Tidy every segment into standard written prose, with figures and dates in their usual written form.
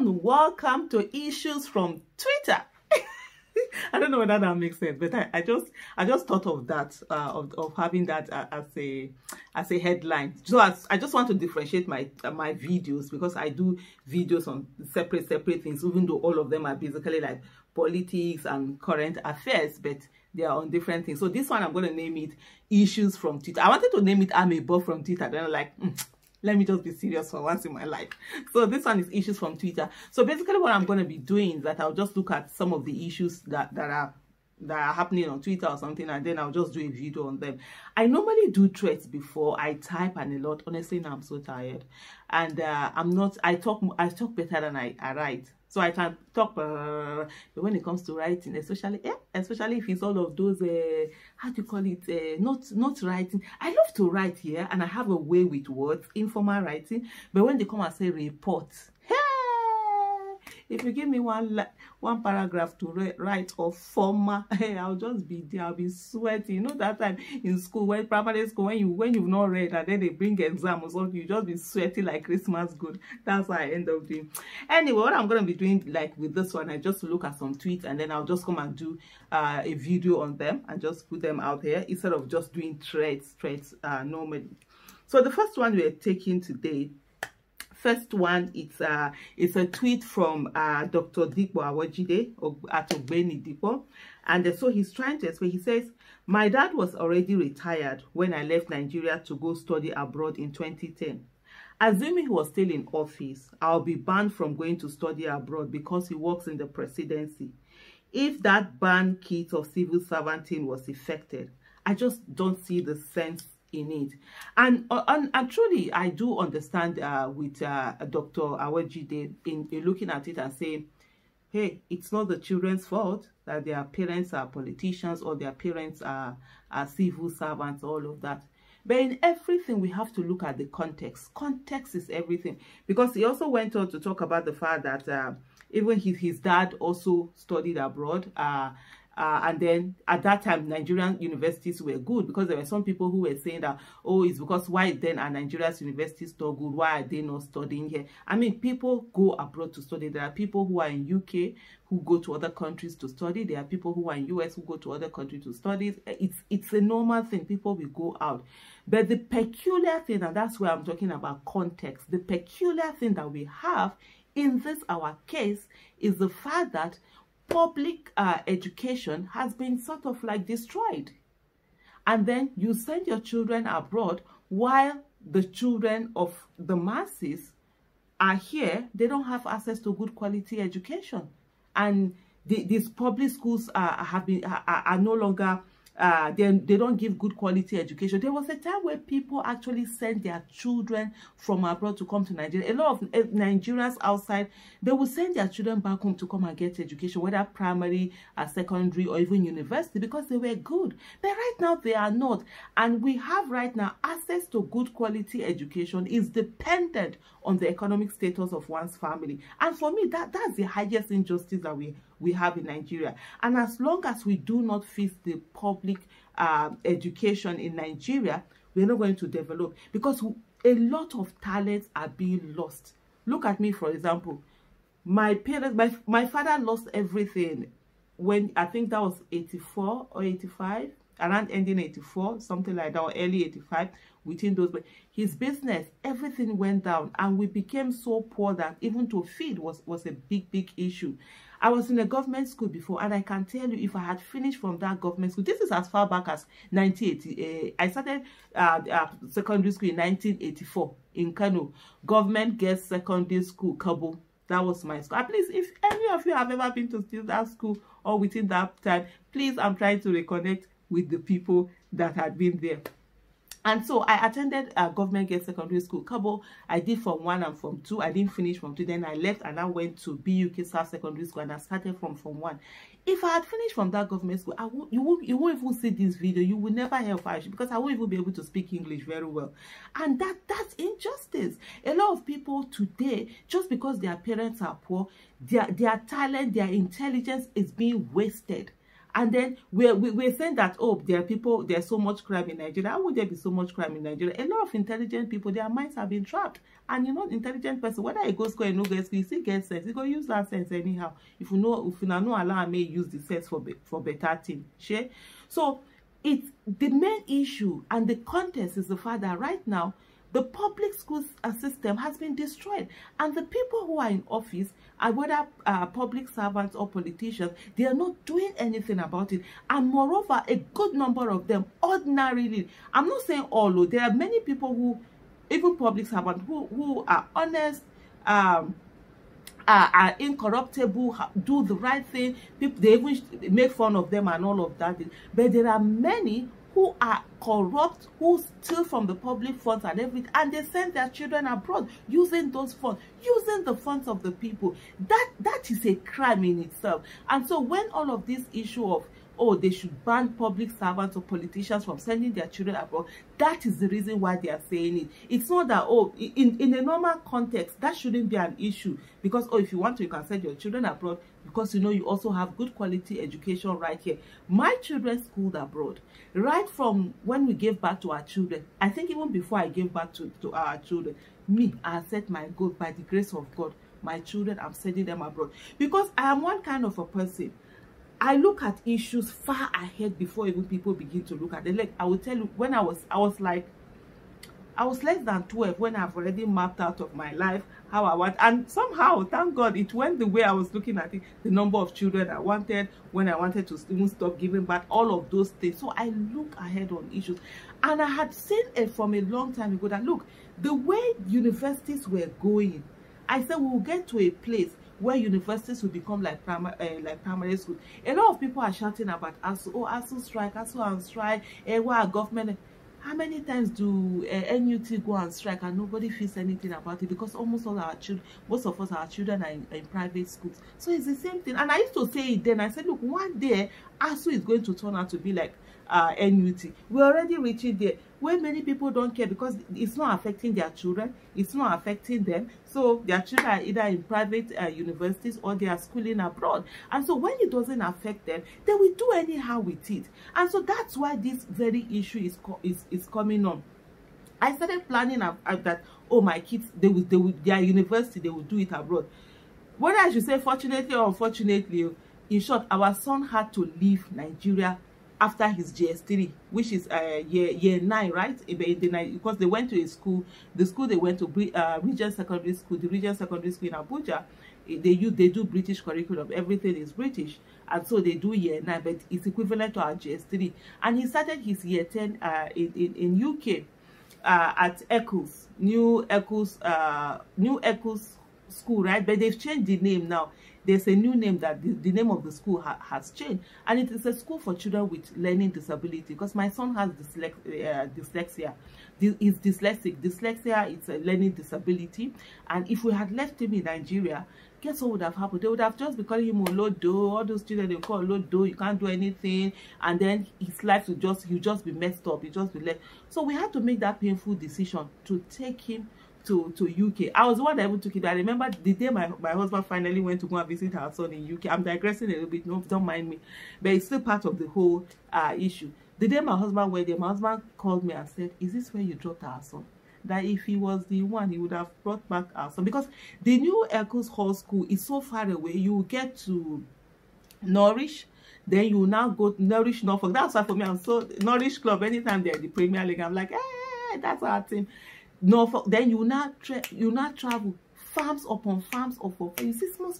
everyone, welcome to Issues from Twitter. I don't know whether that makes sense, but I just thought of that of having that as a headline. So I just want to differentiate my videos, because I do videos on separate things, even though all of them are basically like politics and current affairs, but they are on different things. So this one, I'm going to name it Issues from Twitter. I wanted to name it I'm a Buff from Twitter, then I'm like, let me just be serious for once in my life. So this one is Issues from Twitter. So basically what I'm going to be doing is that I'll just look at some of the issues that are happening on Twitter or something, and then I'll just do a video on them. I normally do threads before I type, and a lot. Honestly, now I'm so tired, and I talk better than I write. So I can talk, but when it comes to writing, especially if it's all of those, how do you call it, not writing. I love to write here, and I have a way with words, informal writing. But when they come and say report, hey, if you give me one paragraph to write or formal, hey, I'll just be there. I'll be sweating. You know that time in school, when primary school, when you've not read and then they bring exam or something, you just be sweating like Christmas good. That's what I end up doing. Anyway, what I'm gonna be doing, like with this one, I just look at some tweets and then I'll just come and do a video on them and just put them out here instead of just doing threads normally. So the first one we're taking today. First one, it's a tweet from Dr. Dipo Awojide at Ogbeni Dipo, and so he's trying to explain. He says, "My dad was already retired when I left Nigeria to go study abroad in 2010. Assuming he was still in office, I'll be banned from going to study abroad because he works in the presidency. If that ban kit of civil servanting was effected, I just don't see the sense in it." And truly, I do understand with Dr. Awojide in looking at it and saying, hey, it's not the children's fault that their parents are politicians or their parents are civil servants, all of that. But in everything, we have to look at the context. Context is everything. Because he also went on to talk about the fact that even his dad also studied abroad. And then at that time, Nigerian universities were good, because there were some people who were saying that, oh, it's because why then are Nigeria's universities so good? Why are they not studying here? I mean, people go abroad to study. There are people who are in UK who go to other countries to study. There are people who are in US who go to other countries to study. It's a normal thing. People will go out. But the peculiar thing, and that's where I'm talking about context, the peculiar thing that we have in this, our case, is the fact that public education has been sort of like destroyed. And then you send your children abroad while the children of the masses are here. They don't have access to good quality education. And these public schools are no longer, they don't give good quality education. There was a time where people actually sent their children from abroad to come to Nigeria. A lot of Nigerians outside, they will send their children back home to come and get education, whether primary, secondary, or even university, because they were good. But right now, they are not. And we have right now access to good quality education is dependent on the economic status of one's family. And for me, that's the highest injustice that we have in Nigeria. And as long as we do not fix the public education in Nigeria, we're not going to develop, because a lot of talents are being lost. Look at me, for example. My parents, my father lost everything when, I think that was 84 or 85, around ending 84, something like that, or early 85, within those. But his business, everything went down, and we became so poor that even to feed was a big issue. I was in a government school before, and I can tell you, if I had finished from that government school, this is as far back as 1980. I started secondary school in 1984 in Kano. Government Girls Secondary School, Kabo. That was my school. Please, if any of you have ever been to that school or within that time, please, I'm trying to reconnect with the people that had been there. And so I attended Government Girls Secondary School, Kabo. I did Form 1 and Form 2. I didn't finish Form 2. Then I left and I went to BUK South Secondary School, and I started from Form 1. If I had finished from that government school, you won't even see this video. You will never hear of Aisha, because I won't even be able to speak English very well. And that's injustice. A lot of people today, just because their parents are poor, their talent, their intelligence is being wasted. And then we're saying that, oh, there's so much crime in Nigeria. How would there be so much crime in Nigeria? A lot of intelligent people, their minds have been trapped. And you're not an intelligent person, whether you go school and no go school, you still get sense. You go use that sense anyhow. If you not allow me use the sense for better thing. Share. So it's the main issue and the context is the fact that right now the public school system has been destroyed, and the people who are in office, whether public servants or politicians, they are not doing anything about it. And moreover, a good number of them ordinarily, I'm not saying all, there are many people who, even public servants, who are honest, are incorruptible, do the right thing. People, they even make fun of them and all of that. But there are many who are corrupt, who steal from the public funds and everything, and they send their children abroad using those funds, using the funds of the people. That is a crime in itself. And so when all of this issue of, oh, they should ban public servants or politicians from sending their children abroad, that is the reason why they are saying it. It's not that, oh, in a normal context, that shouldn't be an issue. Because, oh, if you want to, you can send your children abroad, because, you know, you also have good quality education right here. My children schooled abroad. Right from when we gave birth to our children, I think even before I gave birth to our children, I set my goal, by the grace of God, my children, I'm sending them abroad. Because I am one kind of a person, I look at issues far ahead before even people begin to look at them. Like, I will tell you, when I was less than 12 when I've already mapped out of my life how I want, and somehow, thank God, it went the way I was looking at it, the number of children I wanted, when I wanted to even stop giving birth, all of those things. So I look ahead on issues, and I had seen it from a long time ago that, look, the way universities were going, I said we will get to a place where universities will become like primary school. A lot of people are shouting about ASUU, oh, ASUU strike, ASUU on strike, why government. How many times do NUT go on strike and nobody feels anything about it? Because almost all our children, most of us, our children are in private schools. So it's the same thing. And I used to say it then. I said, look, one day ASUU is going to turn out to be like NUT. We're already reaching there where many people don't care because it's not affecting their children, it's not affecting them. So their children are either in private universities or they are schooling abroad. And so when it doesn't affect them, they will do anyhow with it. And so that's why this very issue is coming on. I started planning that, oh, my kids, their university, they will do it abroad. Whether I should say fortunately or unfortunately, in short, our son had to leave Nigeria after his JS3, which is year 9, right? Because they went to a school, the school they went to, Regent Secondary School, the Regent Secondary School in Abuja. They do British curriculum, everything is British, and so they do year 9, but it's equivalent to our JS3. And he started his year 10 in UK at Eccles, New Eccles School, right? But they've changed the name now. There's a new name that the name of the school has changed, and it is a school for children with learning disability, because my son has dyslexia. He's dyslexic. Dyslexia is a learning disability, and if we had left him in Nigeria, guess what would have happened? They would have just been calling him Olodo. All those children, they call Olodo, you can't do anything, and then his life will just be messed up. He'll just be left. So we had to make that painful decision to take him to UK. I was the one that even took it. I remember the day my husband finally went to go and visit our son in UK. I'm digressing a little bit, no, don't mind me, but it's still part of the whole issue. The day my husband went there, my husband called me and said, is this where you dropped our son? That if he was the one, he would have brought back our son, because the new Eccles Hall School is so far away. You get to Norwich, then you now go to Norwich, Norfolk. That's why for me, I'm so Norwich Club, anytime they're in the Premier League, I'm like, hey, that's our team. Norfolk, then you now travel farms upon farms upon farms. You see small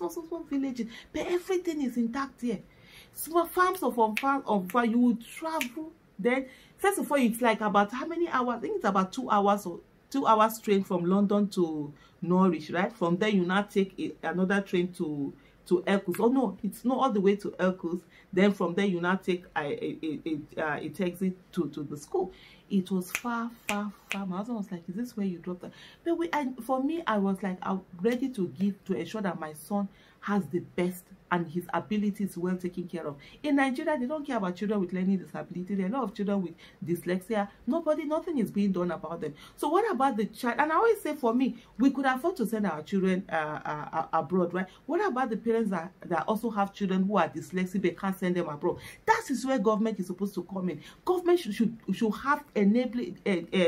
villages, but everything is intact here. Small farms upon farms you will travel. Then first of all, it's like about how many hours? I think it's about 2 hours or 2 hours train from London to Norwich, right? From there you now take another train to Eccles. Oh no, it's not all the way to Eccles. Then from there you now take a taxi to the school. It was far. My husband was like, is this where you dropped that? But for me, I was like, I'm ready to ensure that my son has the best and his ability is well taken care of. In Nigeria, they don't care about children with learning disability. There are a lot of children with dyslexia. Nothing is being done about them. So what about the child? And I always say, for me, we could afford to send our children abroad, right? What about the parents that also have children who are dyslexic, they can't send them abroad? That is where government is supposed to come in. Government should have enabling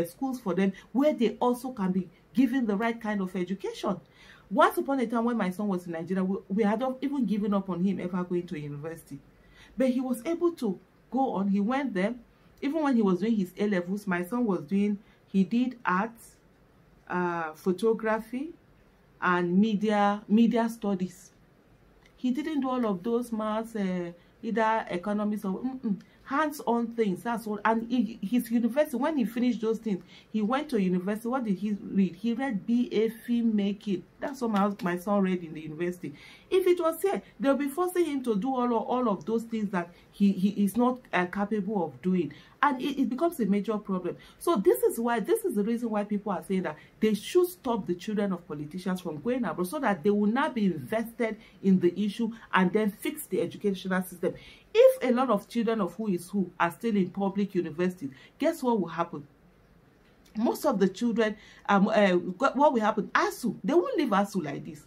schools for them where they also can be given the right kind of education. Once upon a time, when my son was in Nigeria, we had not even given up on him ever going to university. But he was able to go on. He went there. Even when he was doing his A-levels, my son was doing, he did arts, photography, and media studies. He didn't do all of those maths, either economics or hands-on things. That's all. And his university, when he finished those things, he went to university. What did he read? He read BA filmmaking. That's what my son read in the university. If it was here, they'll be forcing him to do all of those things that he is not capable of doing, and it becomes a major problem. So this is the reason why people are saying that they should stop the children of politicians from going abroad, so that they will not be invested in the issue and then fix the educational system. If a lot of children of who is who are still in public universities, guess what will happen? Most of the children, what will happen? ASUU, they won't leave ASUU like this.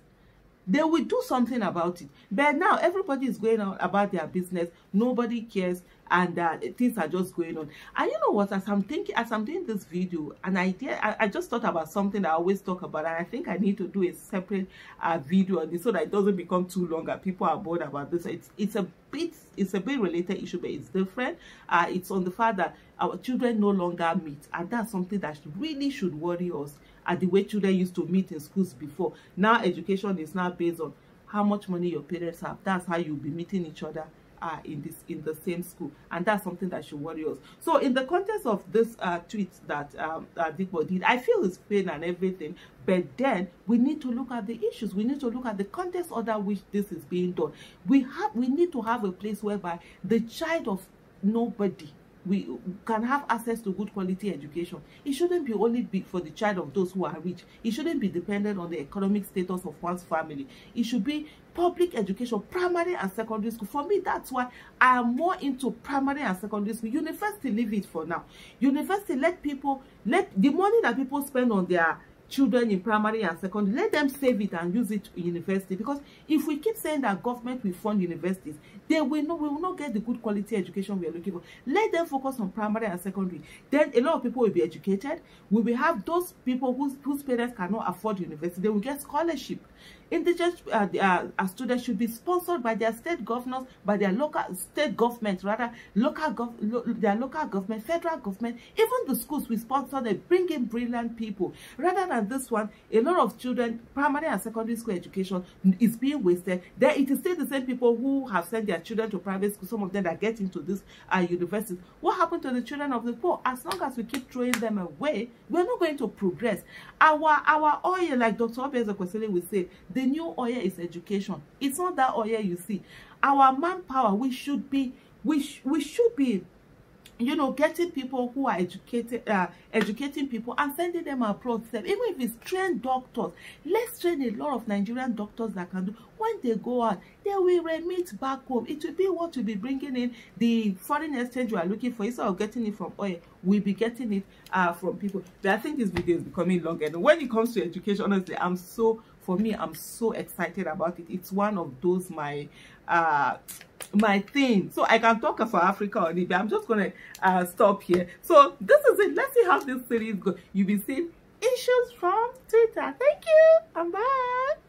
They will do something about it. But now everybody is going on about their business. Nobody cares, and things are just going on. And you know what? As I'm doing this video, an idea, I just thought about something that I always talk about, and I think I need to do a separate video on this so that it doesn't become too long and people are bored about this. It's a bit related issue, but it's different. It's on the fact that our children no longer meet, and that's something that really should worry us. The way children used to meet in schools before. Now education is now based on how much money your parents have. That's how you'll be meeting each other in the same school, and that's something that should worry us. So in the context of this tweet that Dikbo did, I feel his pain and everything, but then we need to look at the issues. We need to look at the context under which this is being done. We need to have a place whereby the child of nobody, we can have access to good quality education. It shouldn't be only big for the child of those who are rich. It shouldn't be dependent on the economic status of one's family. It should be public education, primary and secondary school. For me, that's why I am more into primary and secondary school. University, leave it for now. University, let the money that people spend on their children in primary and secondary, let them save it and use it in university. Because if we keep saying that government will fund universities, we will not get the good quality education we are looking for. Let them focus on primary and secondary. Then a lot of people will be educated. We will have those people whose parents cannot afford university. They will get scholarship. Indigent students should be sponsored by their state governors, by their state government, rather their local government, federal government. Even the schools we sponsor, they bring in brilliant people. Rather than this one, a lot of children, primary and secondary school education is being wasted. Then it is still the same people who have sent their children to private school. Some of them that get into this universities. What happened to the children of the poor? As long as we keep throwing them away, we're not going to progress. Our oil, like Dr. Obieze Kwesili will say, the new oil is education. It's not that oil you see. Our manpower, we should be, you know, getting people who are educated, educating people and sending them abroad. Even if it's trained doctors, let's train a lot of Nigerian doctors that can do. When they go out, they will remit back home. It will be what will be bringing in the foreign exchange we are looking for. Instead of getting it from oil, we'll be getting it from people. But I think this video is becoming long. And when it comes to education, honestly, I'm so excited about it. It's one of those my thing. So I can talk for Africa on it, but I'm just gonna stop here. So this is it. Let's see how this series goes. You'll be seeing issues from Twitter. Thank you and bye.